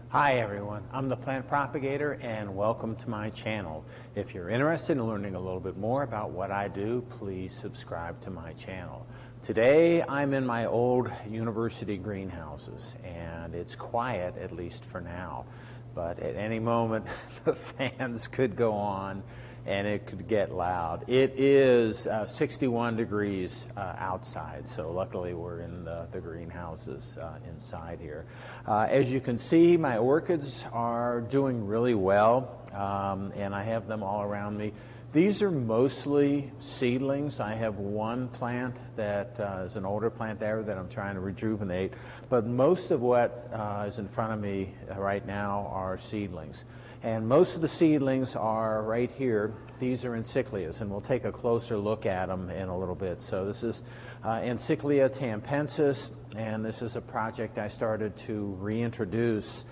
Hi everyone, I'm the Plant Propagator and welcome to my channel. If you're interested in learning a little bit more about what I do, please subscribe to my channel. Today I'm in my old university greenhouses and it's quiet, at least for now, but at any moment the fans could go on and it could get loud. It is 61 degrees outside, so luckily we're in the greenhouses inside here. As you can see, my orchids are doing really well, and I have them all around me. These are mostly seedlings. I have one plant that is an older plant there that I'm trying to rejuvenate, but most of what is in front of me right now are seedlings. And most of the seedlings are right here. These are Encyclias, and we'll take a closer look at them in a little bit. So this is Encyclia tampensis, and this is a project I started to reintroduce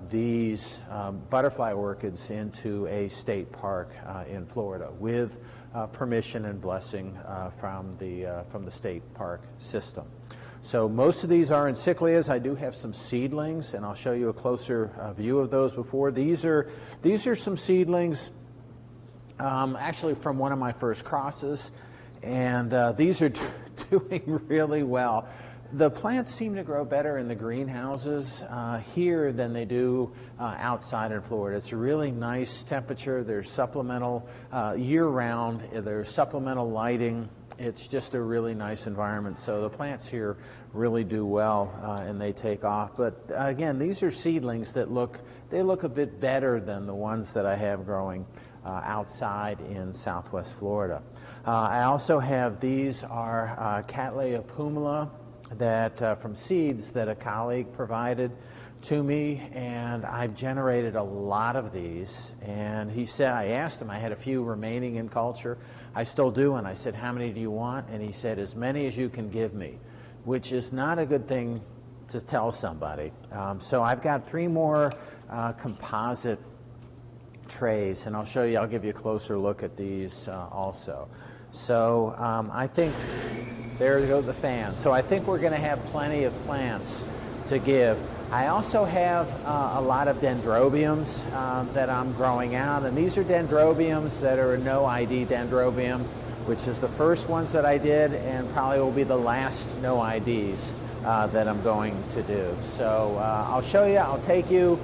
these butterfly orchids into a state park in Florida with permission and blessing from the state park system. So most of these are Encyclias. I do have some seedlings, and I'll show you a closer view of those before. These are some seedlings actually from one of my first crosses, and these are doing really well. The plants seem to grow better in the greenhouses here than they do outside in Florida. It's a really nice temperature. There's supplemental year-round. There's supplemental lighting. It's just a really nice environment. So the plants here really do well and they take off. But again, these are seedlings that look a bit better than the ones that I have growing outside in Southwest Florida. I also have, these are Cattleya pumila that from seeds that a colleague provided to me, and I've generated a lot of these. And he said, I asked him, I had a few remaining in culture. I still do, and I said, how many do you want? And he said, as many as you can give me, which is not a good thing to tell somebody. So I've got 3 more composite trays, and I'll show you, I'll give you a closer look at these also. So I think, there go the fans. So I think we're going to have plenty of plants to give. I also have a lot of dendrobiums that I'm growing out, and these are dendrobiums that are a no ID dendrobium, which is the first ones that I did and probably will be the last no IDs that I'm going to do. So I'll show you, I'll take you,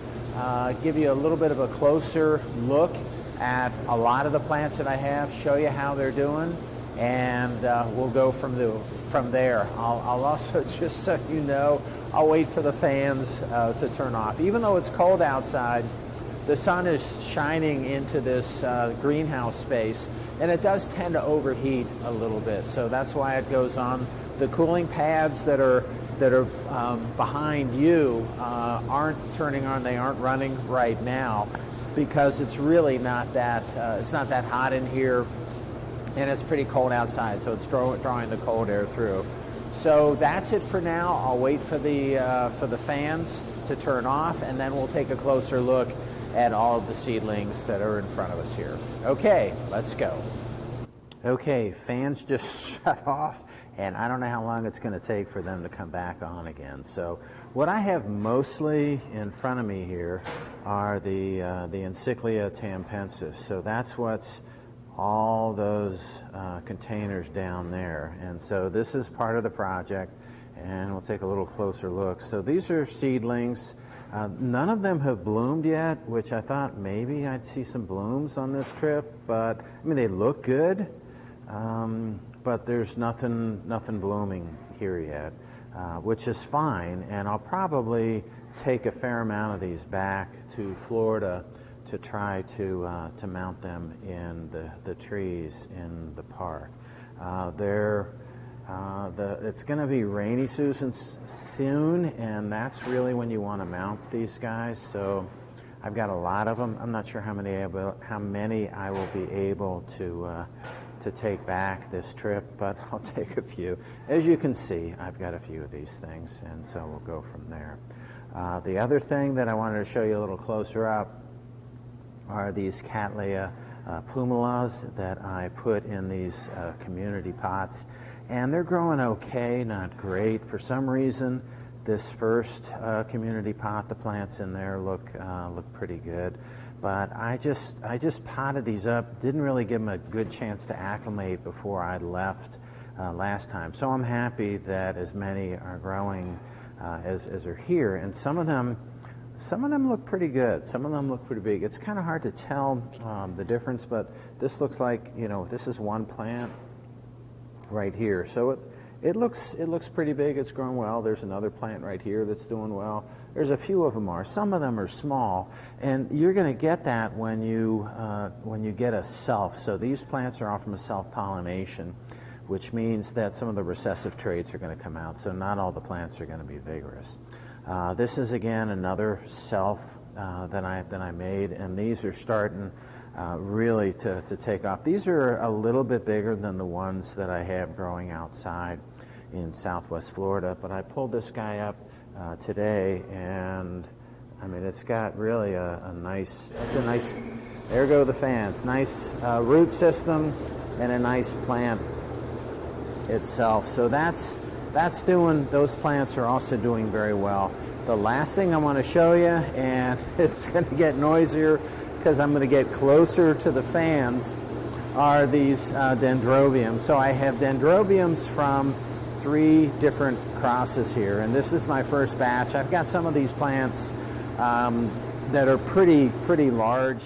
give you a little bit of a closer look at a lot of the plants that I have, show you how they're doing, and we'll go from there. I'll also, just so you know, I'll wait for the fans to turn off. Even though it's cold outside, the sun is shining into this greenhouse space, and it does tend to overheat a little bit. So that's why it goes on. The cooling pads that are behind you aren't turning on. They aren't running right now because it's really not that it's not that hot in here, and it's pretty cold outside. So it's drawing the cold air through. So that's it for now. I'll wait for the fans to turn off, and then we'll take a closer look at all of the seedlings that are in front of us here. Okay, let's go. Okay, fans just shut off, and I don't know how long it's going to take for them to come back on again. So what I have mostly in front of me here are the Encyclia tampensis. So that's what's all those containers down there, and so this is part of the project, and we'll take a little closer look. So these are seedlings. None of them have bloomed yet, which I thought maybe I'd see some blooms on this trip, but I mean, they look good, but there's nothing blooming here yet, which is fine, and I'll probably take a fair amount of these back to Florida to try to mount them in the trees in the park. It's going to be rainy season soon, and that's really when you want to mount these guys. So I've got a lot of them. I'm not sure how many I will be able to take back this trip, but I'll take a few. As you can see, I've got a few of these things, and so we'll go from there. The other thing that I wanted to show you a little closer up are these Cattleya pumilas that I put in these community pots, and they're growing okay, not great. For some reason, This first community pot, the plants in there look pretty good. But I just potted these up, didn't really give them a good chance to acclimate before I left last time. So I'm happy that as many are growing as are here, and some of them look pretty good. Some of them look pretty big. It's kind of hard to tell the difference, but this looks like, this is one plant right here. So it looks pretty big. It's growing well. There's another plant right here that's doing well. There's a few of them are. Some of them are small, and you're going to get that when you get a self. So these plants are all from a self-pollination, which means that some of the recessive traits are going to come out. So not all the plants are going to be vigorous. This is again another self that I made, and these are starting really to take off. These are a little bit bigger than the ones that I have growing outside in Southwest Florida, but I pulled this guy up today, and I mean, it's got really a nice, there go the fans, nice root system and a nice plant itself. So that's doing, those plants are also doing very well. The last thing I want to show you, and it's going to get noisier because I'm going to get closer to the fans, are these dendrobiums. So I have dendrobiums from 3 different crosses here, and this is my first batch. I've got some of these plants that are pretty large.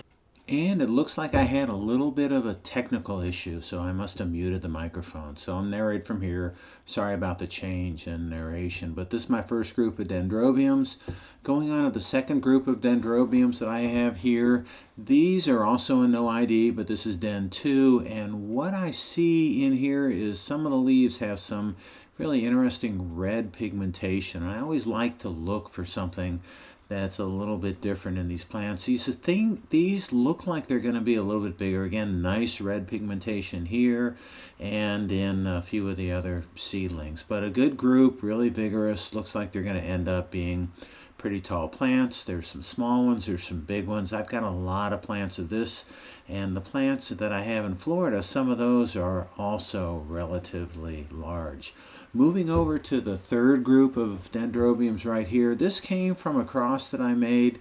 And it looks like I had a little bit of a technical issue, so I must have muted the microphone. So I'll narrate from here. Sorry about the change in narration, but this is my first group of dendrobiums. Going on to the second group of dendrobiums that I have here. These are also in no ID, but this is Den 2, and what I see in here is some of the leaves have some really interesting red pigmentation. I always like to look for something that's a little bit different in these plants. These look like they're going to be a little bit bigger. Again, nice red pigmentation here and in a few of the other seedlings. But a good group, really vigorous. Looks like they're going to end up being pretty tall plants. There's some small ones, there's some big ones. I've got a lot of plants of this, and the plants that I have in Florida, some of those are also relatively large. Moving over to the third group of dendrobiums right here. This came from a cross that I made,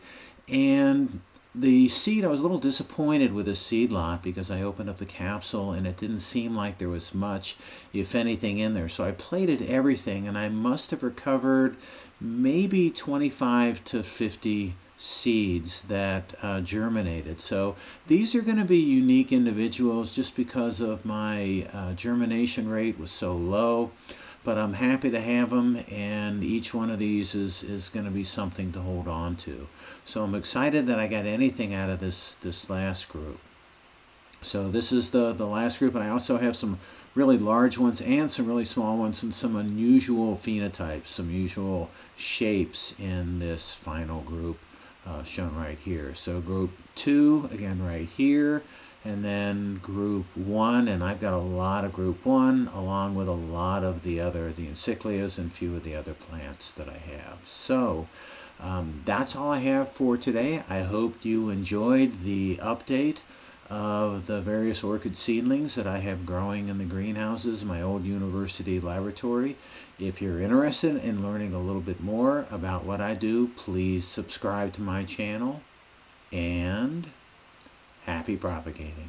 and the seed, I was a little disappointed with the seed lot because I opened up the capsule and it didn't seem like there was much, if anything, in there. So I plated everything, and I must have recovered maybe 25 to 50 seeds that germinated. So these are going to be unique individuals just because of my germination rate was so low. But I'm happy to have them, and each one of these is going to be something to hold on to. So I'm excited that I got anything out of this last group. So this is the last group, and I also have some really large ones and some really small ones and some unusual phenotypes, some usual shapes in this final group shown right here. So group 2, again right here, and then group 1, and I've got a lot of group 1 along with a lot of the Encyclias and a few of the other plants that I have. So that's all I have for today. I hope you enjoyed the update of the various orchid seedlings that I have growing in the greenhouses in my old university laboratory. If you're interested in learning a little bit more about what I do, please subscribe to my channel, and happy propagating.